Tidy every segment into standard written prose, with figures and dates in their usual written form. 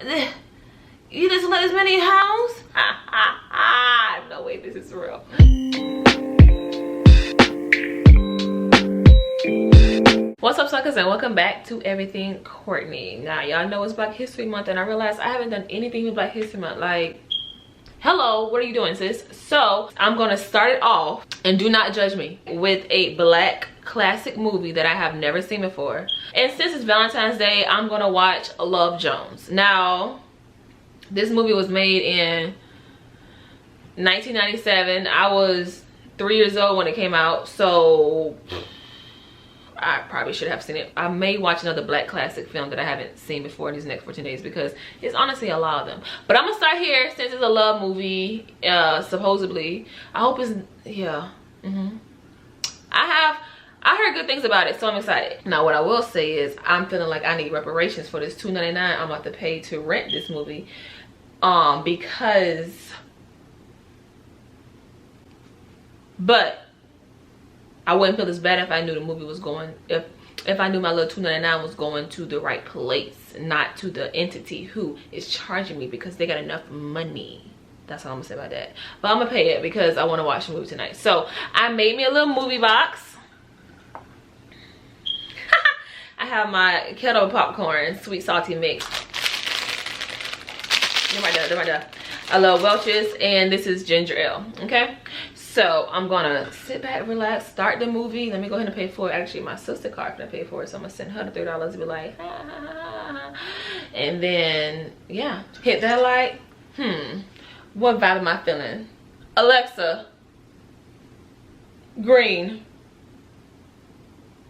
You just let this man in your house? No way, this is real. What's up, suckers, and welcome back to Everything Courtney. Now, y'all know it's Black History Month, and I realized I haven't done anything with Black History Month. Like, hello, what are you doing, sis? So I'm gonna start it off, and do not judge me, with a Black classic movie that I have never seen before. And since it's Valentine's Day, I'm gonna watch Love Jones. Now, this movie was made in 1997. I was 3 years old when it came out, so I probably should have seen it. I may watch another Black classic film that I haven't seen before in these next 14 days because it's honestly a lot of them. But I'm gonna start here since it's a love movie, supposedly. I hope it's, yeah. I heard good things about it, so I'm excited. Now, what I will say is I'm feeling like I need reparations for this $2.99 I'm about to pay to rent this movie, but I wouldn't feel as bad if I knew the movie was going, if I knew my little $2.99 was going to the right place, not to the entity who is charging me because they got enough money. That's all I'm gonna say about that. But I'm gonna pay it because I want to watch the movie tonight. So I made me a little movie box. I have my kettle popcorn, sweet salty mix. They're right there. I love Welch's, and this is ginger ale. Okay, so I'm gonna sit back, relax, start the movie. Let me go ahead and pay for it. Actually, my sister card can pay for it, so I'm gonna send her the $3 to be like, and then yeah, hit that like, what vibe am I feeling? Alexa, green.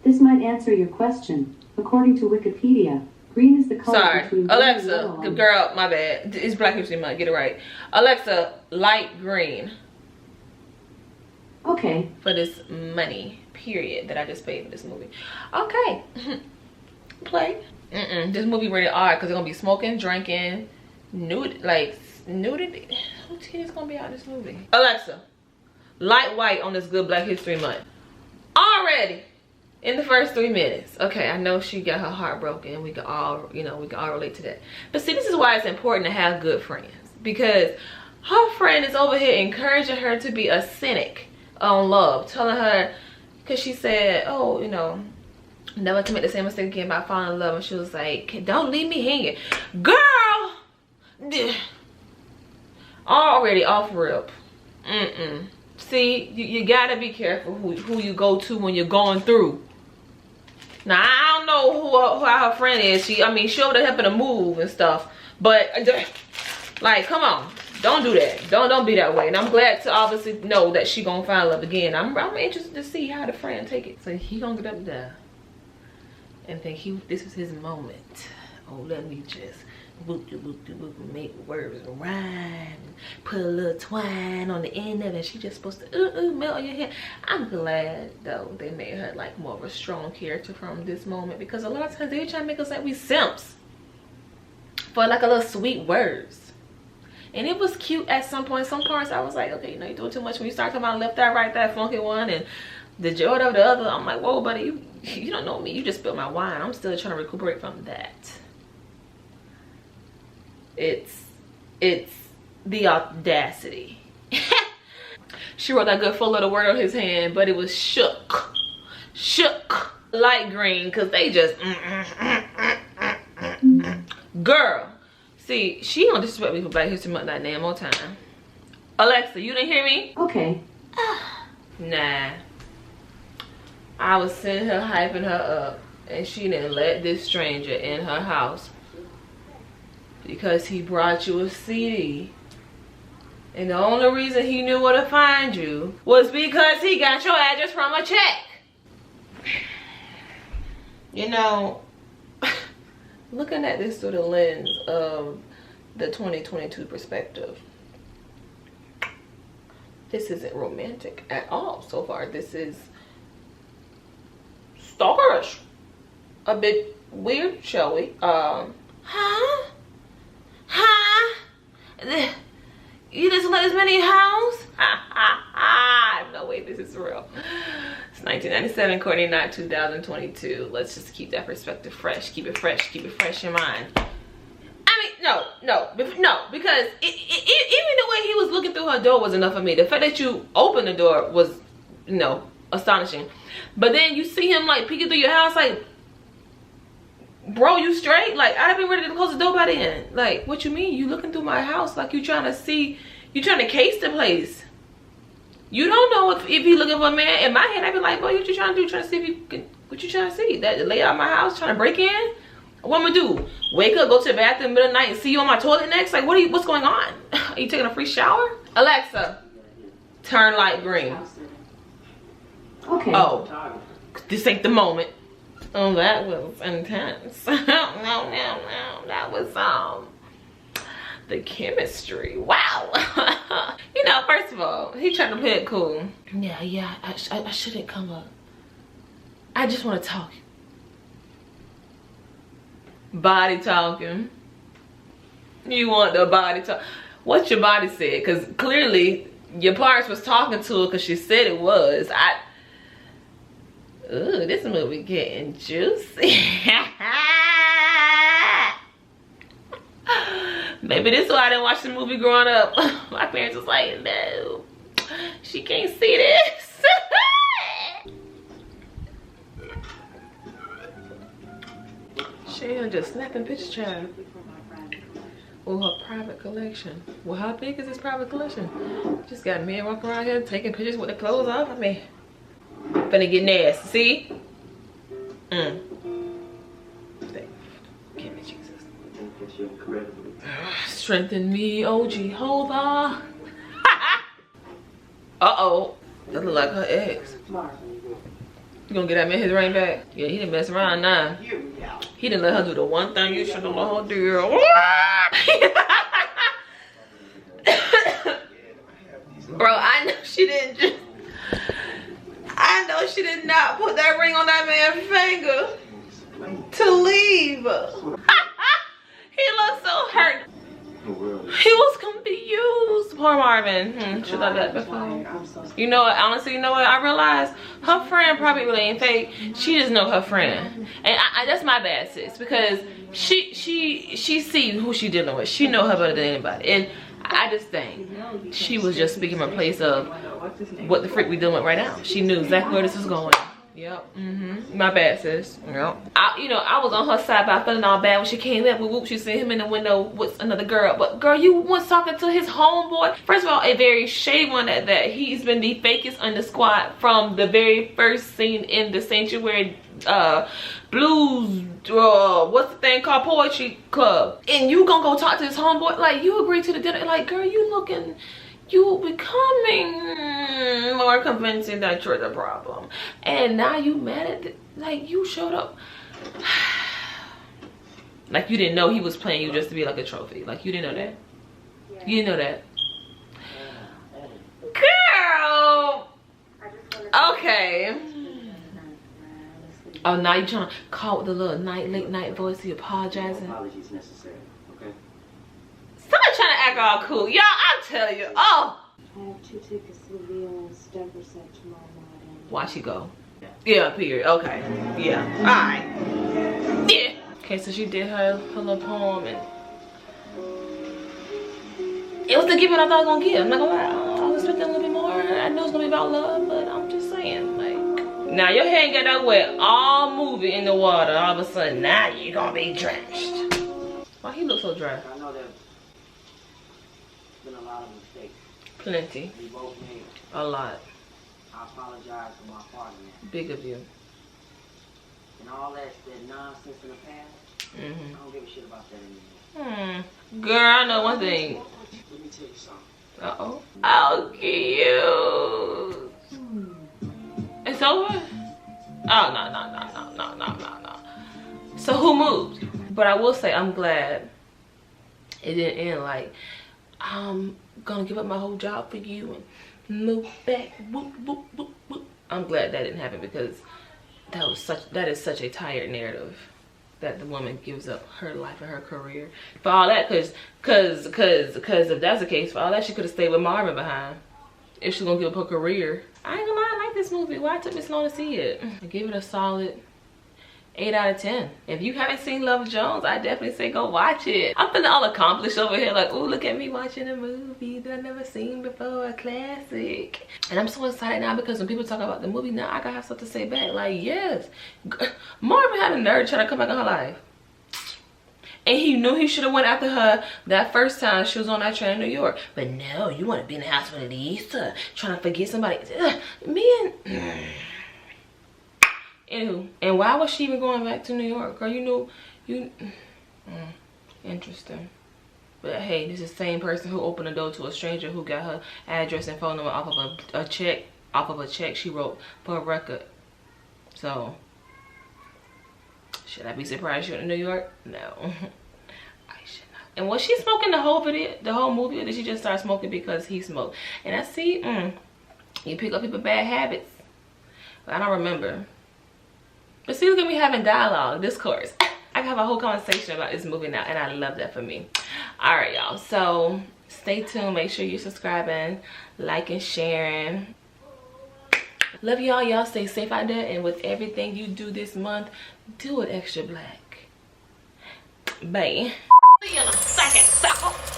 This might answer your question. According to Wikipedia, green is the color Sorry, between Alexa, girl, my bad. It's Black History Month, get it right. Alexa, light green. Okay. For this money, period, that I just paid for this movie. Okay. Play. This movie rated R because they're gonna be smoking, drinking, nudity. Who titties gonna be out in this movie? Alexa, light white on this good Black History Month. Already. In the first 3 minutes. Okay, I know she got her heart broken. We can all, we can all relate to that. But see, this is why it's important to have good friends. Because her friend is over here encouraging her to be a cynic on love. Telling her, because she said, oh, never commit the same mistake again about falling in love. And she was like, don't leave me hanging. Girl! Already off rip. See, you gotta be careful who you go to when you're going through. Now, I don't know who her friend is. She over there helping to move and stuff. But, like, come on. Don't do that. Don't be that way. And I'm glad to obviously know that she gonna find love again. I'm interested to see how the friend take it. So he gonna get up there and think this was his moment. Oh, let me just make words rhyme, put a little twine on the end of it. She just supposed to melt on your head. I'm glad though they made her like more of a strong character from this moment, because a lot of times they try to make us like we simps for like a little sweet words. And it was cute at some point. Some parts I was like, okay, you're doing too much. When you start talking about left that, right that, funky one, and the joy of the other, I'm like, whoa, buddy, you don't know me. You just spilled my wine. I'm still trying to recuperate from that. It's the audacity. She wrote that good full little word on his hand, but it was shook light green, because they just girl. See, she don't disrespect me for Black History Month that damn more time. Alexa, you didn't hear me? Okay. Nah, I was sitting here hyping her up, and she didn't let this stranger in her house because he brought you a CD. And the only reason he knew where to find you was because he got your address from a check. Looking at this through the lens of the 2022 perspective, this isn't romantic at all so far. This is stalkerish. A bit weird, shall we? Huh? You just let this man in your house? No way, this is real. It's 1997, Courtney, not 2022. Let's just keep that perspective fresh. Keep it fresh in mind. I mean, no, because even the way he was looking through her door was enough for me. The fact that you opened the door was, you know, astonishing. But then you see him like peeking through your house, like, bro, you straight? Like, I'd have been ready to close the door by then. Like, what you mean? You looking through my house like you trying to see, you trying to case the place. You don't know if he looking for a man. In my head, I'd be like, boy, what you trying to do? Trying to see if you can, what you trying to see? That lay out my house, trying to break in? What I'm gonna do? Wake up, go to the bathroom in the middle of the night and see you on my toilet next? Like, what's going on? Are you taking a free shower? Alexa, turn light green. Okay. Oh, this ain't the moment. Oh, that was intense. No. That was, the chemistry. Wow. You know, first of all, he tried to play it cool. Yeah, I shouldn't come up. I just want to talk. Body talking. You want the body talk. What your body said, because clearly your parts was talking to her because she said it was. Ooh, this movie getting juicy. Maybe this is why I didn't watch the movie growing up. My parents was like, no, she can't see this. Shayna just snapping pictures, child. Oh, her private collection. Well, how big is this private collection? Just got men walking around here taking pictures with their clothes off. I mean, finna get nasty. See? Give me Jesus. Strengthen me, OG. Hold on. Uh-oh. That look like her ex. You gonna get that man his ring back? Yeah, he didn't mess around now. He didn't let her do the one thing you should have let her do. Bro, I know she didn't just... I know she did not put that ring on that man's finger to leave. He looked so hurt. He was confused. Poor Marvin. Should I done that before? You know what? Honestly, you know what? I realized her friend probably really ain't fake. She just know her friend, and that's my bad, sis, because she see who she dealing with. She know her better than anybody, and I just think she was just speaking from a place of what the freak we dealing with right now. She knew exactly where this was going. Yep. My bad, sis. Yep. I was on her side, but I feeling all bad when she came in. Whoop, she seen him in the window with another girl. But girl, you was talking to his homeboy. First of all, a very shady one at that. He's been the fakest on the squad from the very first scene in the Sanctuary Blues. What's the thing called? Poetry Club. And you gonna go talk to his homeboy? Like, you agreed to the dinner. Like, girl, you becoming more convincing that you're the problem, and now you mad at like you showed up like you didn't know he was playing you just to be like a trophy. Like, you didn't know that. You didn't know that, girl. Okay. Oh, now you trying to call with the little late night voice. He apologizing. Apologies necessary. Okay. Somebody trying to act all cool. Y'all, I'll tell you. Oh. I have 2 tickets to the Violence Denver set tomorrow night. Why she go? Yeah, period. Okay. Yeah. Alright. Yeah. Okay, so she did her little poem, and it was the giving I thought I was gonna give. I'm not gonna lie. I was expecting a little bit more. I know it's gonna be about love, but I'm just saying, like, now your hair ain't got that wet all moving in the water. All of a sudden, now you gonna be drenched. Why he look so dry? I know there's been a lot of mistakes. Plenty. We both made. A lot. I apologize for my part in that. Big of you. And all that nonsense in the past, I don't give a shit about that anymore. Girl, I know one thing. Let me tell you something. Uh-oh. How cute. It's over? Oh, no. So who moved? But I will say, I'm glad it didn't end like, I'm gonna give up my whole job for you and move back. Whoop, whoop, whoop, whoop. I'm glad that didn't happen, because that is such a tired narrative, that the woman gives up her life and her career for all that. Cause if that's the case, for all that, she could have stayed with Marvin behind. If she's gonna give up her career. I ain't gonna lie, I like this movie. Why it took me so long to see it? I give it a solid 8 out of 10. If you haven't seen Love Jones, I definitely say go watch it. I'm feeling all accomplished over here, like, oh, look at me watching a movie that I've never seen before, a classic. And I'm so excited now because when people talk about the movie now, I gotta have something to say back. Like, yes, Marvin had a nerd trying to come back in her life. And he knew he should have went after her that first time she was on that train in New York. But no, you want to be in the house with Lisa, trying to forget somebody. Anywho, and why was she even going back to New York? Girl, interesting. But hey, this is the same person who opened the door to a stranger who got her address and phone number off of a check she wrote for a record. So, should I be surprised she went to New York? No, I should not. And was she smoking the whole movie, or did she just start smoking because he smoked? And I see, you pick up people's bad habits. But I don't remember. But see, look at me having dialogue, discourse. I can have a whole conversation about this movie now, and I love that for me. All right, y'all. So stay tuned. Make sure you're subscribing, liking, sharing. Love y'all. Y'all stay safe out there, and with everything you do this month, do it extra black. Bye. See you in a second, sucker.